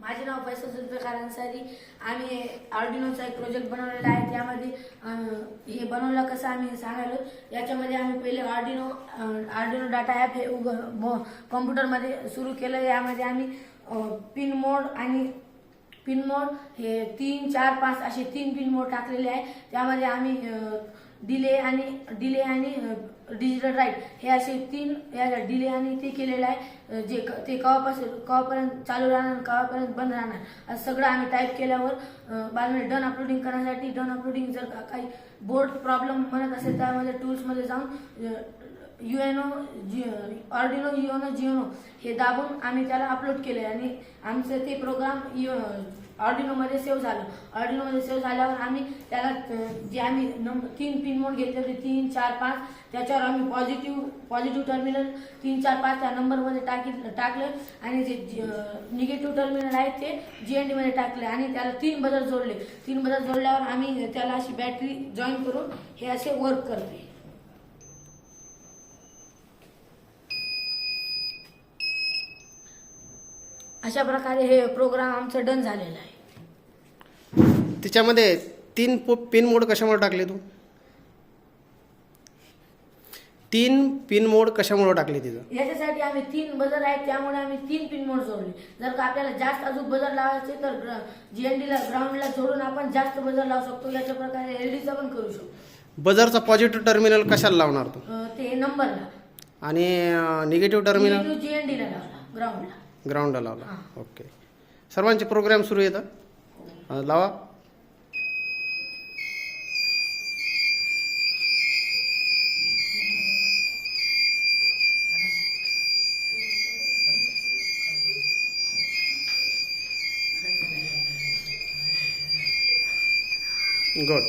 माझे नाव फैसल जुल्फिकार अन्सारी। आम्ही आर्डिनोचा एक प्रोजेक्ट बनवलेला आहे। त्यामध्ये हे बनवलं कसं आम्ही सांगायलो। याच्यामध्ये आम्ही पहिले आर्डिनो डाटा ॲप हे कॉम्प्युटरमध्ये सुरू केलं। यामध्ये आम्ही पिन मोड हे 3, 4, 5 असे 3 पिन मोड टाकलेले आहे। त्यामध्ये आम्ही डिले आणि डिजिटल राईट हे असे 3 डिले आणि ते केलेलं आहे। जे ते केव्हापर्यंत चालू राहणार केव्हापर्यंत बंद राहणार असं सगळं आम्ही टाईप केल्यावर बाजूने डन अपलोडिंग करण्यासाठी डन अपलोडिंग जर काही बोर्ड प्रॉब्लेम म्हणत असेल त्यामध्ये टूल्समध्ये जाऊन आर्डिनो युएनो हे दाबून आम्ही त्याला अपलोड केले आणि आमचं ते प्रोग्राम आर्डिनोमध्ये सेव्ह झालं। आर्डिनोमध्ये सेव्ह झाल्यावर आम्ही त्याला जे आम्ही 3 पिन मोड घेतले होते 3, 4, 5 त्याच्यावर आम्ही पॉझिटिव्ह टर्मिनल 3, 4, 5 त्या नंबरमध्ये टाकले आणि जे निगेटिव्ह टर्मिनल आहेत ते GND मध्ये टाकले आणि त्याला 3 बदल जोडले। 3 बदल जोडल्यावर आम्ही त्याला अशी बॅटरी जॉईन करून हे असे वर्क करते। अशा प्रकारे हे प्रोग्राम आमचं डन झालेलं आहे। त्याच्यामध्ये 3 पिन मोड कशामुळे टाकले तू? 3 पिन मोड कशामुळे टाकले तिथं? याच्यासाठी आम्ही 3 बजर आहेत त्यामुळे आम्ही 3 पिन मोड जोडले। जर का आपल्याला जास्त अजून बजर लावायचे तर GND ला ग्राउंडला जोडून आपण जास्त बजर लावू शकतो। याच्या प्रकारे LED चा पण करू शकतो। बजरचा पॉझिटिव्ह टर्मिनल कशाला लावणार तू? ते नंबरला आणि निगेटिव्ह टर्मिनल GND ला लावला ग्राउंडला लावला। ओके, सर्वांचे प्रोग्राम सुरू येतात लावा। गुड।